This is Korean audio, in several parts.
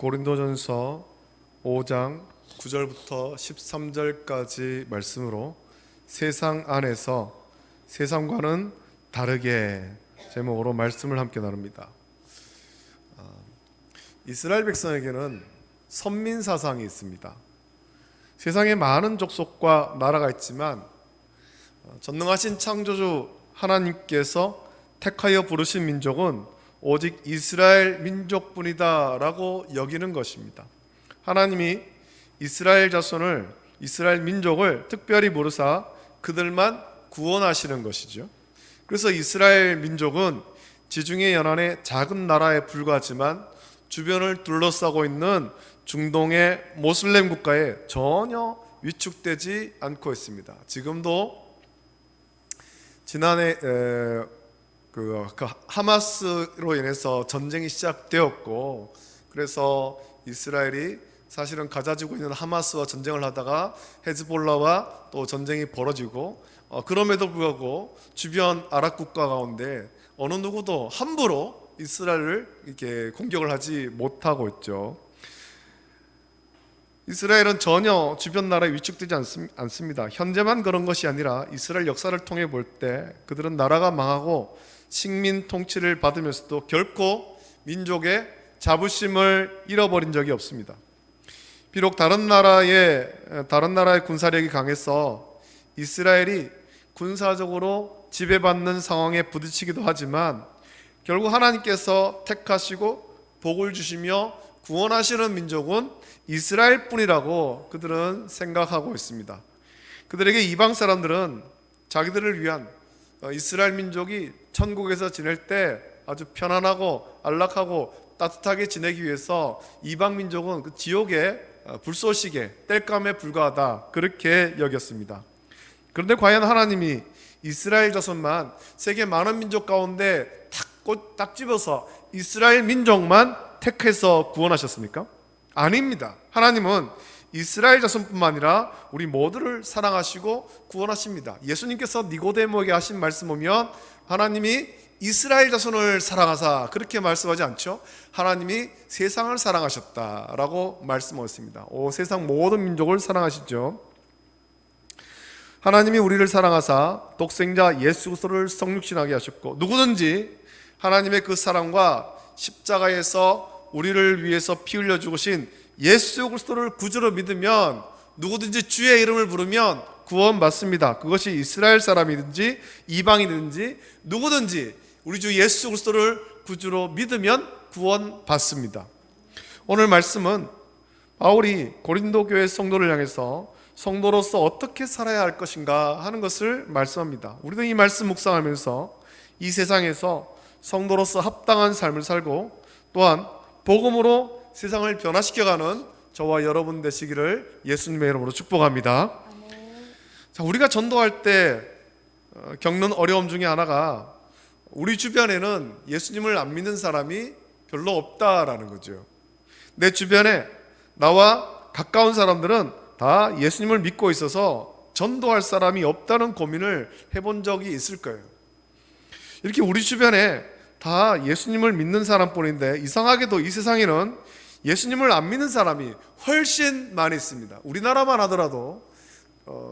고린도전서 5장 9절부터 13절까지 말씀으로 세상 안에서 세상과는 다르게 제목으로 말씀을 함께 나눕니다. 이스라엘 백성에게는 선민 사상이 있습니다. 세상에 많은 족속과 나라가 있지만 전능하신 창조주 하나님께서 택하여 부르신 민족은 오직 이스라엘 민족뿐이다 라고 여기는 것입니다. 하나님이 이스라엘 자손을, 이스라엘 민족을 특별히 부르사 그들만 구원하시는 것이죠. 그래서 이스라엘 민족은 지중해 연안의 작은 나라에 불과하지만 주변을 둘러싸고 있는 중동의 모슬렘 국가에 전혀 위축되지 않고 있습니다. 지금도 지난해 그 하마스로 인해서 전쟁이 시작되었고, 그래서 이스라엘이 사실은 가자 지고 있는 하마스와 전쟁을 하다가 헤즈볼라와 또 전쟁이 벌어지고, 그럼에도 불구하고 주변 아랍 국가 가운데 어느 누구도 함부로 이스라엘을 이렇게 공격을 하지 못하고 있죠. 이스라엘은 전혀 주변 나라에 위축되지 않습니다. 현재만 그런 것이 아니라 이스라엘 역사를 통해 볼 때 그들은 나라가 망하고 식민 통치를 받으면서도 결코 민족의 자부심을 잃어버린 적이 없습니다. 비록 다른 나라의 군사력이 강해서 이스라엘이 군사적으로 지배받는 상황에 부딪히기도 하지만 결국 하나님께서 택하시고 복을 주시며 구원하시는 민족은 이스라엘뿐이라고 그들은 생각하고 있습니다. 그들에게 이방 사람들은 자기들을 위한 이스라엘 민족이 천국에서 지낼 때 아주 편안하고 안락하고 따뜻하게 지내기 위해서 이방 민족은 그 지옥의 불쏘시개, 땔감에 불과하다, 그렇게 여겼습니다. 그런데 과연 하나님이 이스라엘 자손만 세계 많은 민족 가운데 딱 집어서 이스라엘 민족만 택해서 구원하셨습니까? 아닙니다. 하나님은 이스라엘 자손뿐만 아니라 우리 모두를 사랑하시고 구원하십니다. 예수님께서 니고데모에게 하신 말씀 보면 하나님이 이스라엘 자손을 사랑하사 그렇게 말씀하지 않죠. 하나님이 세상을 사랑하셨다라고 말씀하셨습니다. 세상 모든 민족을 사랑하시죠. 하나님이 우리를 사랑하사 독생자 예수 그리스도를 성육신하게 하셨고, 누구든지 하나님의 그 사랑과 십자가에서 우리를 위해서 피 흘려 죽으신 예수 그리스도를 구주로 믿으면 누구든지 주의 이름을 부르면 구원받습니다. 그것이 이스라엘 사람이든지 이방이든지 누구든지 우리 주 예수 그리스도를 구주로 믿으면 구원받습니다. 오늘 말씀은 바울이 고린도 교회 성도를 향해서 성도로서 어떻게 살아야 할 것인가 하는 것을 말씀합니다. 우리도 이 말씀 묵상하면서 이 세상에서 성도로서 합당한 삶을 살고 또한 복음으로 세상을 변화시켜가는 저와 여러분 되시기를 예수님의 이름으로 축복합니다. 자, 우리가 전도할 때 겪는 어려움 중에 하나가 우리 주변에는 예수님을 안 믿는 사람이 별로 없다라는 거죠. 내 주변에 나와 가까운 사람들은 다 예수님을 믿고 있어서 전도할 사람이 없다는 고민을 해본 적이 있을 거예요. 이렇게 우리 주변에 다 예수님을 믿는 사람뿐인데 이상하게도 이 세상에는 예수님을 안 믿는 사람이 훨씬 많이 있습니다. 우리나라만 하더라도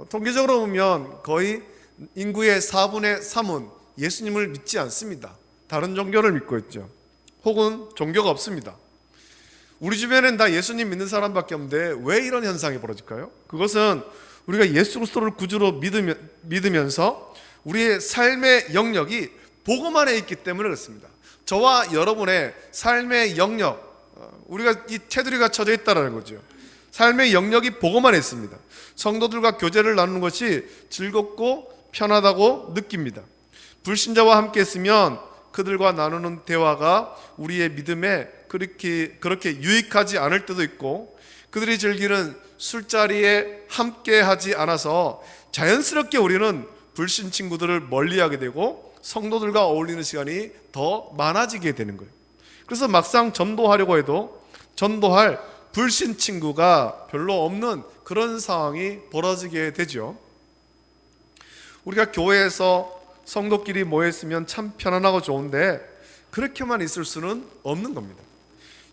통계적으로 보면 거의 인구의 4분의 3은 예수님을 믿지 않습니다. 다른 종교를 믿고 있죠. 혹은 종교가 없습니다. 우리 주변엔 다 예수님 믿는 사람밖에 없는데 왜 이런 현상이 벌어질까요? 그것은 우리가 예수 그리스도를 구주로 믿으면서 우리의 삶의 영역이 복음 안에 있기 때문에 그렇습니다. 저와 여러분의 삶의 영역, 우리가 이 테두리가 쳐져 있다는 거죠. 삶의 영역이 복음 안에 있습니다. 성도들과 교제를 나누는 것이 즐겁고 편하다고 느낍니다. 불신자와 함께 있으면 그들과 나누는 대화가 우리의 믿음에 그렇게 유익하지 않을 때도 있고, 그들이 즐기는 술자리에 함께 하지 않아서 자연스럽게 우리는 불신 친구들을 멀리하게 되고 성도들과 어울리는 시간이 더 많아지게 되는 거예요. 그래서 막상 전도하려고 해도 전도할 불신 친구가 별로 없는 그런 상황이 벌어지게 되죠. 우리가 교회에서 성도끼리 모여있으면 참 편안하고 좋은데 그렇게만 있을 수는 없는 겁니다.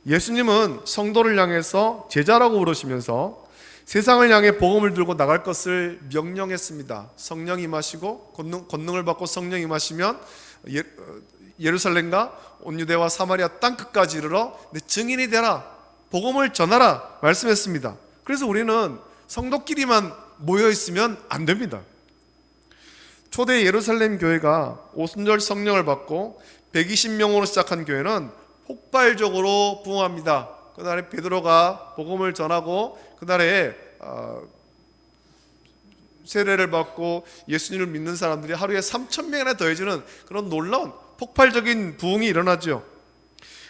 예수님은 성도를 향해서 제자라고 부르시면서 세상을 향해 복음을 들고 나갈 것을 명령했습니다. 성령 임하시고 권능을 받고 성령 임하시면 예루살렘과 온 유대와 사마리아 땅 끝까지 이르러 내 증인이 되라, 복음을 전하라 말씀했습니다. 그래서 우리는 성도끼리만 모여 있으면 안 됩니다. 초대 예루살렘 교회가 오순절 성령을 받고 120명으로 시작한 교회는 폭발적으로 부흥합니다. 그날에 베드로가 복음을 전하고 그날에 세례를 받고 예수님을 믿는 사람들이 하루에 3,000명이나 더해지는 그런 놀라운 폭발적인 부흥이 일어나죠.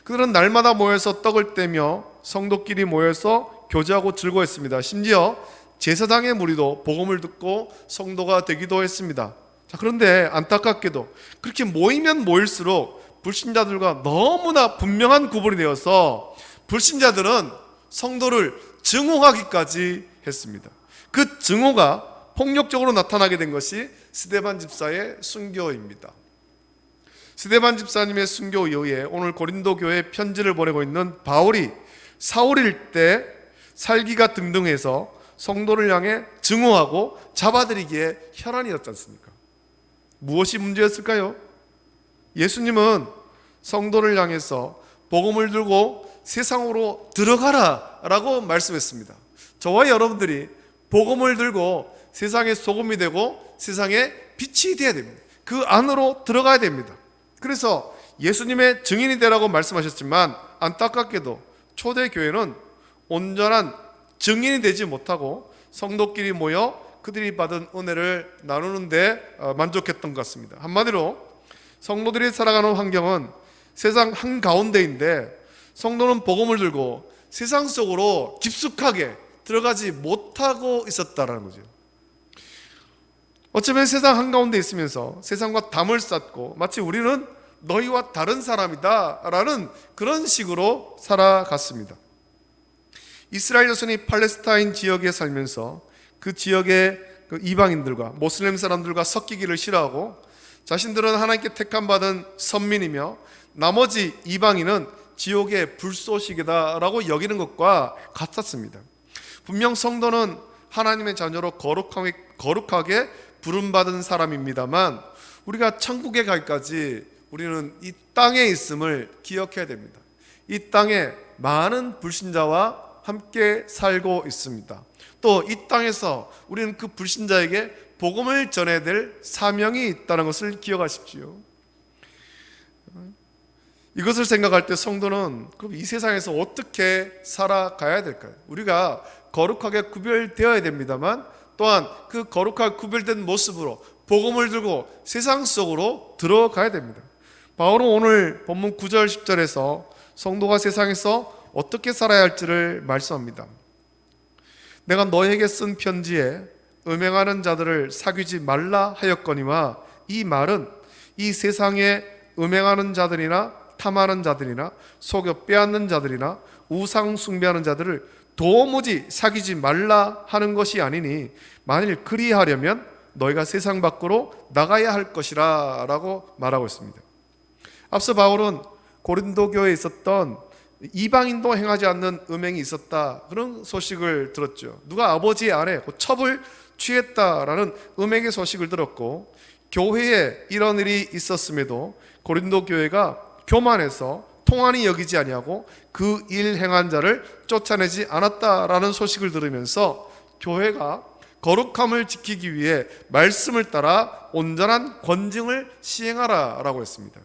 그들은 날마다 모여서 떡을 떼며 성도끼리 모여서 교제하고 즐거워했습니다. 심지어 제사장의 무리도 복음을 듣고 성도가 되기도 했습니다. 자, 그런데 안타깝게도 그렇게 모이면 모일수록 불신자들과 너무나 분명한 구분이 되어서 불신자들은 성도를 증오하기까지 했습니다. 그 증오가 폭력적으로 나타나게 된 것이 스데반 집사의 순교입니다. 스데반 집사님의 순교 이후에 오늘 고린도 교회에 편지를 보내고 있는 바울이 사울일 때 살기가 등등해서 성도를 향해 증오하고 잡아들이기에 혈안이었지 않습니까? 무엇이 문제였을까요? 예수님은 성도를 향해서 복음을 들고 세상으로 들어가라 라고 말씀했습니다. 저와 여러분들이 복음을 들고 세상의 소금이 되고 세상의 빛이 되어야 됩니다. 그 안으로 들어가야 됩니다. 그래서 예수님의 증인이 되라고 말씀하셨지만 안타깝게도 초대교회는 온전한 증인이 되지 못하고 성도끼리 모여 그들이 받은 은혜를 나누는 데 만족했던 것 같습니다. 한마디로 성도들이 살아가는 환경은 세상 한가운데인데 성도는 복음을 들고 세상 속으로 깊숙하게 들어가지 못하고 있었다는 거죠. 어쩌면 세상 한가운데 있으면서 세상과 담을 쌓고 마치 우리는 너희와 다른 사람이다 라는 그런 식으로 살아갔습니다. 이스라엘 자손이 팔레스타인 지역에 살면서 그 지역의 이방인들과 모슬렘 사람들과 섞이기를 싫어하고 자신들은 하나님께 택함받은 선민이며 나머지 이방인은 지옥의 불쏘시개다 라고 여기는 것과 같았습니다. 분명 성도는 하나님의 자녀로 거룩하게 부름받은 사람입니다만 우리가 천국에 갈까지 우리는 이 땅에 있음을 기억해야 됩니다. 이 땅에 많은 불신자와 함께 살고 있습니다. 또 이 땅에서 우리는 그 불신자에게 복음을 전해야 될 사명이 있다는 것을 기억하십시오. 이것을 생각할 때 성도는 그럼 이 세상에서 어떻게 살아가야 될까요? 우리가 거룩하게 구별되어야 됩니다만 또한 그 거룩하게 구별된 모습으로 복음을 들고 세상 속으로 들어가야 됩니다. 바울은 오늘 본문 9절 10절에서 성도가 세상에서 어떻게 살아야 할지를 말씀합니다. 내가 너에게 쓴 편지에 음행하는 자들을 사귀지 말라 하였거니와 이 말은 이 세상에 음행하는 자들이나 탐하는 자들이나 속여 빼앗는 자들이나 우상 숭배하는 자들을 도무지 사귀지 말라 하는 것이 아니니 만일 그리하려면 너희가 세상 밖으로 나가야 할 것이라 라고 말하고 있습니다. 앞서 바울은 고린도 교회에 있었던 이방인도 행하지 않는 음행이 있었다 그런 소식을 들었죠. 누가 아버지의 아내 첩을 취했다라는 음행의 소식을 들었고 교회에 이런 일이 있었음에도 고린도 교회가 교만해서 통한이 여기지 아니하고 그 일 행한 자를 쫓아내지 않았다라는 소식을 들으면서 교회가 거룩함을 지키기 위해 말씀을 따라 온전한 권징을 시행하라라고 했습니다.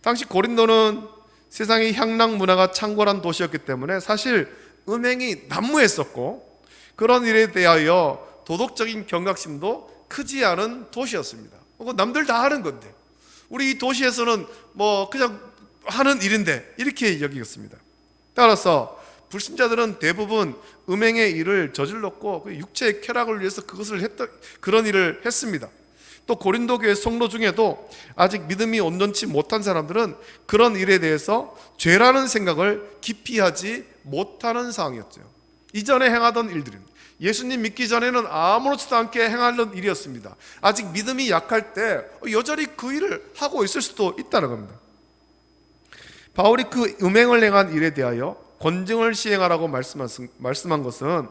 당시 고린도는 세상의 향락 문화가 창궐한 도시였기 때문에 사실 음행이 난무했었고 그런 일에 대하여 도덕적인 경각심도 크지 않은 도시였습니다. 남들 다 하는 건데 우리 이 도시에서는 뭐 그냥 하는 일인데 이렇게 여기겠습니다. 따라서 불신자들은 대부분 음행의 일을 저질렀고 육체의 쾌락을 위해서 그런 일을 했습니다. 또 고린도 교회 성도 중에도 아직 믿음이 온전치 못한 사람들은 그런 일에 대해서 죄라는 생각을 깊이 하지 못하는 상황이었죠. 이전에 행하던 일들은 예수님 믿기 전에는 아무렇지도 않게 행하던 일이었습니다. 아직 믿음이 약할 때 여전히 그 일을 하고 있을 수도 있다는 겁니다. 바울이 그 음행을 행한 일에 대하여 권징을 시행하라고 말씀한 것은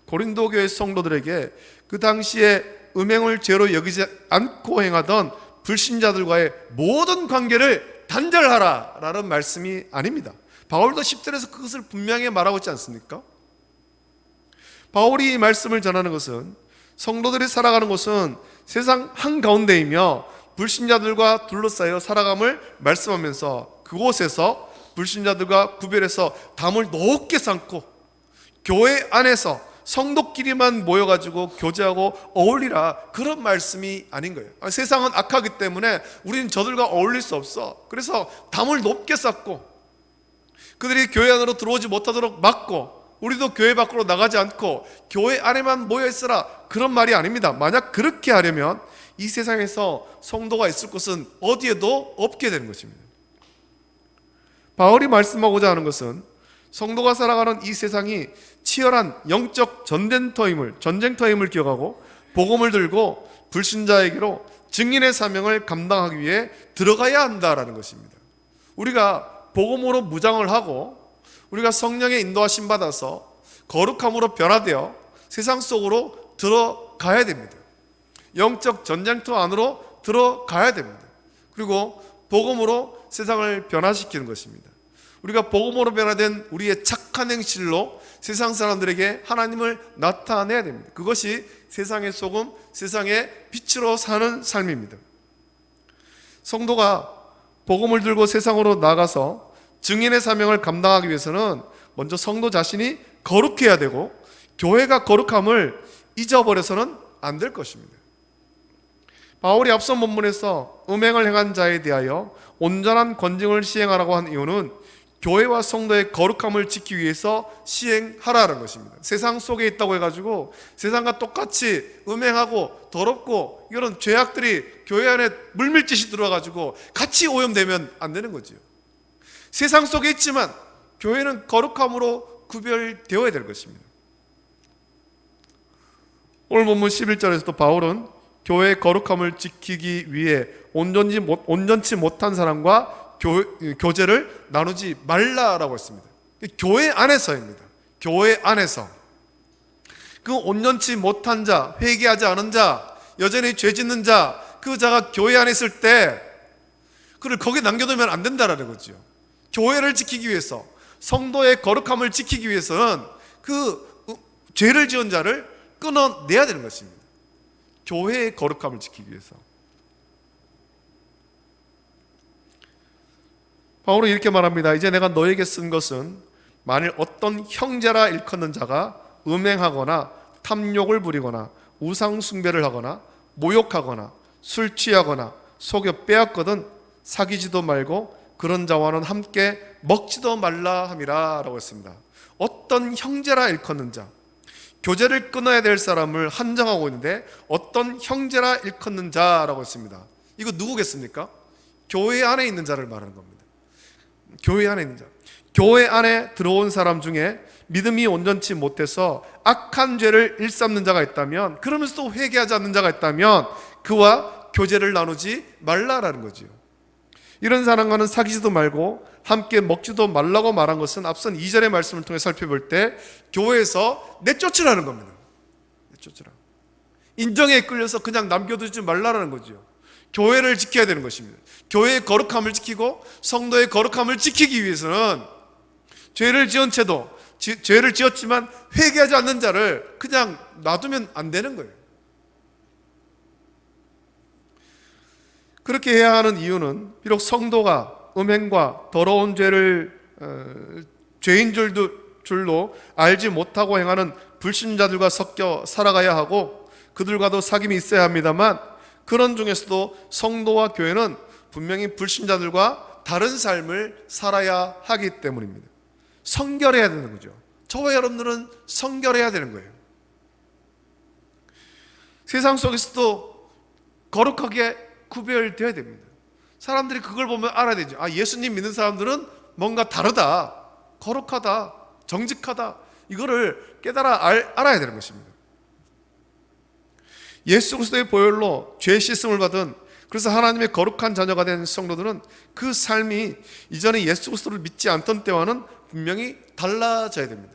고린도 교회 성도들에게 그 당시에 음행을 죄로 여기지 않고 행하던 불신자들과의 모든 관계를 단절하라 라는 말씀이 아닙니다. 바울도 10절에서 그것을 분명히 말하고 있지 않습니까? 바울이 이 말씀을 전하는 것은 성도들이 살아가는 곳은 세상 한가운데이며 불신자들과 둘러싸여 살아감을 말씀하면서 그곳에서 불신자들과 구별해서 담을 높게 쌓고 교회 안에서 성도끼리만 모여가지고 교제하고 어울리라, 그런 말씀이 아닌 거예요. 세상은 악하기 때문에 우리는 저들과 어울릴 수 없어. 그래서 담을 높게 쌓고 그들이 교회 안으로 들어오지 못하도록 막고 우리도 교회 밖으로 나가지 않고 교회 안에만 모여 있으라, 그런 말이 아닙니다. 만약 그렇게 하려면 이 세상에서 성도가 있을 곳은 어디에도 없게 되는 것입니다. 바울이 말씀하고자 하는 것은 성도가 살아가는 이 세상이 치열한 영적 전쟁터임을 기억하고 복음을 들고 불신자에게로 증인의 사명을 감당하기 위해 들어가야 한다라는 것입니다. 우리가 복음으로 무장을 하고 우리가 성령의 인도하심 받아서 거룩함으로 변화되어 세상 속으로 들어가야 됩니다. 영적 전쟁터 안으로 들어가야 됩니다. 그리고 복음으로 세상을 변화시키는 것입니다. 우리가 복음으로 변화된 우리의 착한 행실로 세상 사람들에게 하나님을 나타내야 됩니다. 그것이 세상의 소금, 세상의 빛으로 사는 삶입니다. 성도가 복음을 들고 세상으로 나가서 증인의 사명을 감당하기 위해서는 먼저 성도 자신이 거룩해야 되고 교회가 거룩함을 잊어버려서는 안 될 것입니다. 바울이 앞선 본문에서 음행을 행한 자에 대하여 온전한 권징을 시행하라고 한 이유는 교회와 성도의 거룩함을 지키기 위해서 시행하라는 것입니다. 세상 속에 있다고 해가지고 세상과 똑같이 음행하고 더럽고 이런 죄악들이 교회 안에 물밀듯이 들어와가지고 같이 오염되면 안 되는 거지요. 세상 속에 있지만 교회는 거룩함으로 구별되어야 될 것입니다. 오늘 본문 11절에서도 바울은 교회의 거룩함을 지키기 위해 온전치 못한 사람과 교제를 나누지 말라라고 했습니다. 교회 안에서입니다. 교회 안에서 그 온전치 못한 자, 회개하지 않은 자, 여전히 죄 짓는 자, 그 자가 교회 안에 있을 때 그를 거기에 남겨두면 안 된다라는 거죠. 교회를 지키기 위해서, 성도의 거룩함을 지키기 위해서는 그 죄를 지은 자를 끊어내야 되는 것입니다. 교회의 거룩함을 지키기 위해서. 바울은 이렇게 말합니다. 이제 내가 너에게 쓴 것은 만일 어떤 형제라 일컫는 자가 음행하거나 탐욕을 부리거나 우상 숭배를 하거나 모욕하거나 술 취하거나 속여 빼앗거든 사귀지도 말고 그런 자와는 함께 먹지도 말라 함이라 라고 했습니다. 어떤 형제라 일컫는 자, 교제를 끊어야 될 사람을 한정하고 있는데 어떤 형제라 일컫는 자라고 했습니다. 이거 누구겠습니까? 교회 안에 있는 자를 말하는 겁니다. 교회 안에 있는 자, 교회 안에 들어온 사람 중에 믿음이 온전치 못해서 악한 죄를 일삼는 자가 있다면, 그러면서도 회개하지 않는 자가 있다면 그와 교제를 나누지 말라라는 거지요. 이런 사람과는 사귀지도 말고 함께 먹지도 말라고 말한 것은 앞선 2절의 말씀을 통해 살펴볼 때 교회에서 내쫓으라는 겁니다. 내쫓으라. 인정에 끌려서 그냥 남겨두지 말라라는 거죠. 교회를 지켜야 되는 것입니다. 교회의 거룩함을 지키고 성도의 거룩함을 지키기 위해서는 죄를 지은 채도 죄를 지었지만 회개하지 않는 자를 그냥 놔두면 안 되는 거예요. 그렇게 해야 하는 이유는 비록 성도가 음행과 더러운 죄를 죄인 줄로 알지 못하고 행하는 불신자들과 섞여 살아가야 하고 그들과도 사귐이 있어야 합니다만, 그런 중에서도 성도와 교회는 분명히 불신자들과 다른 삶을 살아야 하기 때문입니다. 성결해야 되는 거죠. 저와 여러분들은 성결해야 되는 거예요. 세상 속에서도 거룩하게 구별되어야 됩니다. 사람들이 그걸 보면 알아야 되죠. 아, 예수님 믿는 사람들은 뭔가 다르다, 거룩하다, 정직하다, 이거를 깨달아 알아야 되는 것입니다. 예수 그리스도의 보혈로 죄 씻음을 받은 그래서 하나님의 거룩한 자녀가 된 성도들은 그 삶이 이전에 예수 그리스도를 믿지 않던 때와는 분명히 달라져야 됩니다.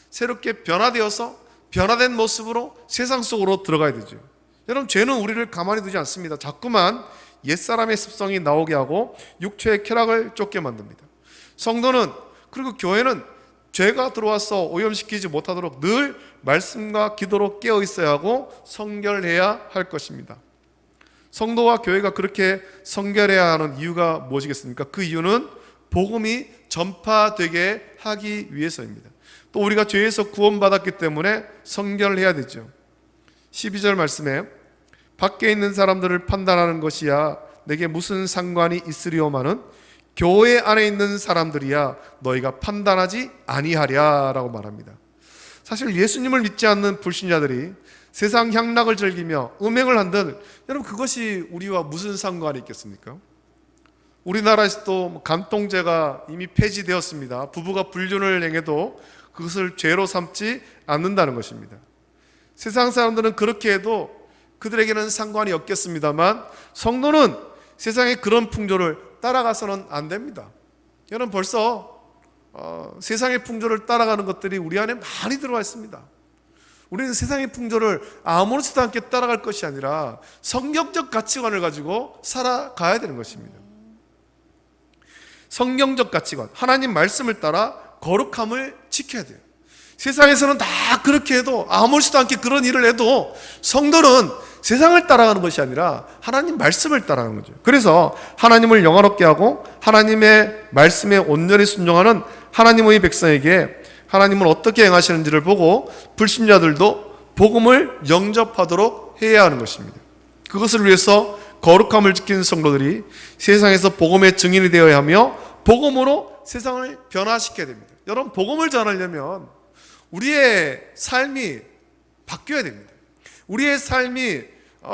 새롭게 변화되어서 변화된 모습으로 세상 속으로 들어가야 되죠. 여러분, 죄는 우리를 가만히 두지 않습니다. 자꾸만 옛사람의 습성이 나오게 하고 육체의 쾌락을 쫓게 만듭니다. 성도는, 그리고 교회는 죄가 들어와서 오염시키지 못하도록 늘 말씀과 기도로 깨어 있어야 하고 성결해야 할 것입니다. 성도와 교회가 그렇게 성결해야 하는 이유가 무엇이겠습니까? 그 이유는 복음이 전파되게 하기 위해서입니다. 또 우리가 죄에서 구원받았기 때문에 성결해야 되죠. 12절 말씀에 밖에 있는 사람들을 판단하는 것이야 내게 무슨 상관이 있으리오마는 교회 안에 있는 사람들이야 너희가 판단하지 아니하랴 라고 말합니다. 사실 예수님을 믿지 않는 불신자들이 세상 향락을 즐기며 음행을 한들 여러분, 그것이 우리와 무슨 상관이 있겠습니까? 우리나라에서도 간통죄가 이미 폐지되었습니다. 부부가 불륜을 행해도 그것을 죄로 삼지 않는다는 것입니다. 세상 사람들은 그렇게 해도 그들에게는 상관이 없겠습니다만 성도는 세상의 그런 풍조를 따라가서는 안 됩니다. 여러분, 벌써 세상의 풍조를 따라가는 것들이 우리 안에 많이 들어와 있습니다. 우리는 세상의 풍조를 아무렇지도 않게 따라갈 것이 아니라 성경적 가치관을 가지고 살아가야 되는 것입니다. 성경적 가치관, 하나님 말씀을 따라 거룩함을 지켜야 돼요. 세상에서는 다 그렇게 해도, 아무렇지도 않게 그런 일을 해도 성도는 세상을 따라가는 것이 아니라 하나님 말씀을 따라가는 거죠. 그래서 하나님을 영화롭게 하고 하나님의 말씀에 온전히 순종하는 하나님의 백성에게 하나님은 어떻게 행하시는지를 보고 불신자들도 복음을 영접하도록 해야 하는 것입니다. 그것을 위해서 거룩함을 지키는 성도들이 세상에서 복음의 증인이 되어야 하며 복음으로 세상을 변화시켜야 됩니다. 여러분, 복음을 전하려면 우리의 삶이 바뀌어야 됩니다. 우리의 삶이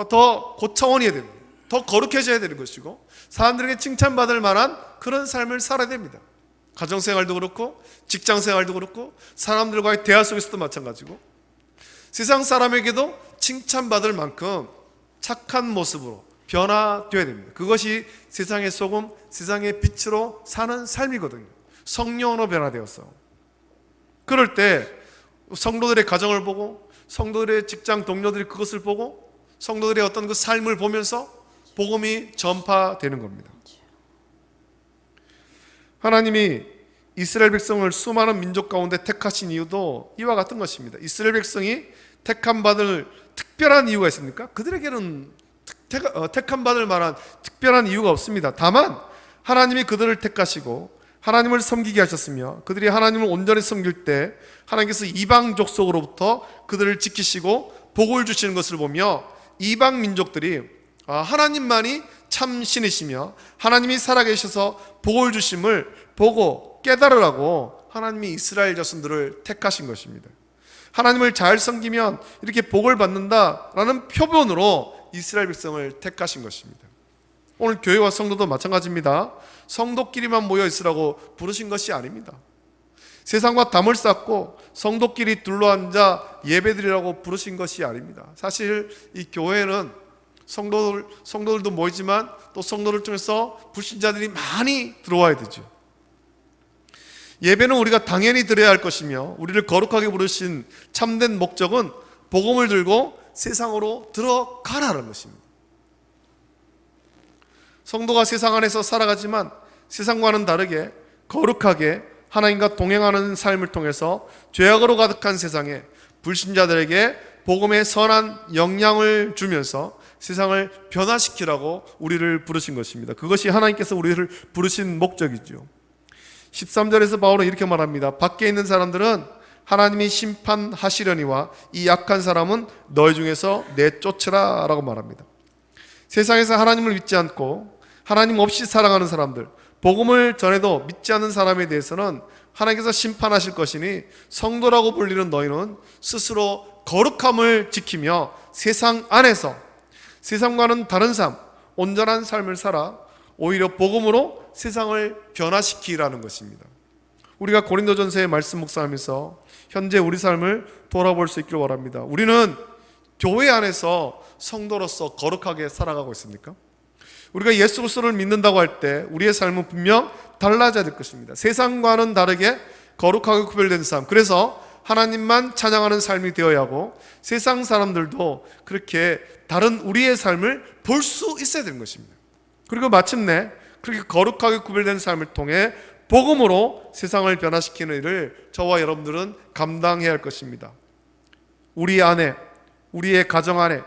더 고차원이어야 됩니다. 더 거룩해져야 되는 것이고 사람들에게 칭찬받을 만한 그런 삶을 살아야 됩니다. 가정생활도 그렇고 직장생활도 그렇고 사람들과의 대화 속에서도 마찬가지고 세상 사람에게도 칭찬받을 만큼 착한 모습으로 변화되어야 됩니다. 그것이 세상의 소금, 세상의 빛으로 사는 삶이거든요. 성령으로 변화되어서. 그럴 때 성도들의 가정을 보고 성도들의 직장 동료들이 그것을 보고 성도들의 어떤 그 삶을 보면서 복음이 전파되는 겁니다. 하나님이 이스라엘 백성을 수많은 민족 가운데 택하신 이유도 이와 같은 것입니다. 이스라엘 백성이 택함받을 특별한 이유가 있습니까? 그들에게는 택함받을 만한 특별한 이유가 없습니다. 다만 하나님이 그들을 택하시고 하나님을 섬기게 하셨으며 그들이 하나님을 온전히 섬길 때 하나님께서 이방 족속으로부터 그들을 지키시고 복을 주시는 것을 보며 이방 민족들이 하나님만이 참 신이시며 하나님이 살아계셔서 복을 주심을 보고 깨달으라고 하나님이 이스라엘 자손들을 택하신 것입니다. 하나님을 잘 섬기면 이렇게 복을 받는다라는 표본으로 이스라엘 백성을 택하신 것입니다. 오늘 교회와 성도도 마찬가지입니다. 성도끼리만 모여 있으라고 부르신 것이 아닙니다. 세상과 담을 쌓고 성도끼리 둘러앉아 예배드리라고 부르신 것이 아닙니다. 사실 이 교회는 성도들도 모이지만 또 성도를 통해서 불신자들이 많이 들어와야 되죠. 예배는 우리가 당연히 드려야 할 것이며 우리를 거룩하게 부르신 참된 목적은 복음을 들고 세상으로 들어가라는 것입니다. 성도가 세상 안에서 살아가지만 세상과는 다르게 거룩하게 하나님과 동행하는 삶을 통해서 죄악으로 가득한 세상에 불신자들에게 복음의 선한 영향을 주면서 세상을 변화시키라고 우리를 부르신 것입니다. 그것이 하나님께서 우리를 부르신 목적이죠. 13절에서 바울은 이렇게 말합니다. 밖에 있는 사람들은 하나님이 심판하시려니와 이 약한 사람은 너희 중에서 내쫓으라 라고 말합니다. 세상에서 하나님을 믿지 않고 하나님 없이 살아가는 사람들, 복음을 전해도 믿지 않는 사람에 대해서는 하나님께서 심판하실 것이니 성도라고 불리는 너희는 스스로 거룩함을 지키며 세상 안에서 세상과는 다른 삶, 온전한 삶을 살아 오히려 복음으로 세상을 변화시키라는 것입니다. 우리가 고린도전서의 말씀 묵상하면서 현재 우리 삶을 돌아볼 수 있기를 바랍니다. 우리는 교회 안에서 성도로서 거룩하게 살아가고 있습니까? 우리가 예수 그리스도를 믿는다고 할 때 우리의 삶은 분명 달라져야 될 것입니다. 세상과는 다르게 거룩하게 구별된 삶. 그래서 하나님만 찬양하는 삶이 되어야 하고 세상 사람들도 그렇게 다른 우리의 삶을 볼 수 있어야 되는 것입니다. 그리고 마침내 그렇게 거룩하게 구별된 삶을 통해 복음으로 세상을 변화시키는 일을 저와 여러분들은 감당해야 할 것입니다. 우리 안에, 우리의 가정 안에,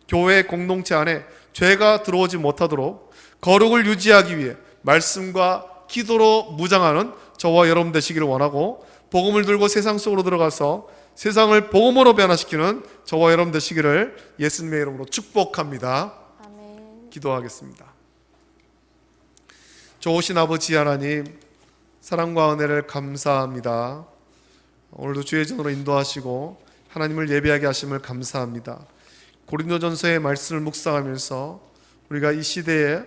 교회 공동체 안에 죄가 들어오지 못하도록 거룩을 유지하기 위해 말씀과 기도로 무장하는 저와 여러분 되시기를 원하고, 복음을 들고 세상 속으로 들어가서 세상을 복음으로 변화시키는 저와 여러분 되시기를 예수님의 이름으로 축복합니다. 아멘. 기도하겠습니다. 좋으신 아버지 하나님, 사랑과 은혜를 감사합니다. 오늘도 주의 전으로 인도하시고 하나님을 예배하게 하심을 감사합니다. 고린도전서의 말씀을 묵상하면서 우리가 이 시대에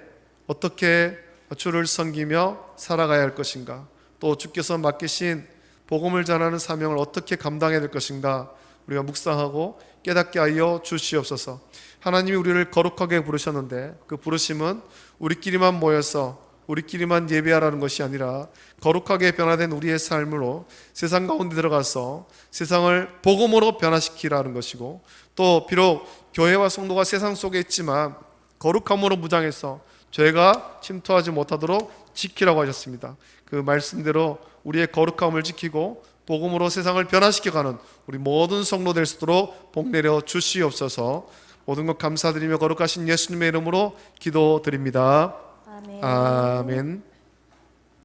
어떻게 주를 섬기며 살아가야 할 것인가, 또 주께서 맡기신 복음을 전하는 사명을 어떻게 감당해야 될 것인가 우리가 묵상하고 깨닫게 하여 주시옵소서. 하나님이 우리를 거룩하게 부르셨는데 그 부르심은 우리끼리만 모여서 우리끼리만 예배하라는 것이 아니라 거룩하게 변화된 우리의 삶으로 세상 가운데 들어가서 세상을 복음으로 변화시키라는 것이고, 또 비록 교회와 성도가 세상 속에 있지만 거룩함으로 무장해서 죄가 침투하지 못하도록 지키라고 하셨습니다. 그 말씀대로 우리의 거룩함을 지키고 복음으로 세상을 변화시켜가는 우리 모든 성도 될 수 있도록 복 내려 주시옵소서. 모든 것 감사드리며 거룩하신 예수님의 이름으로 기도드립니다. 아멘. 아멘.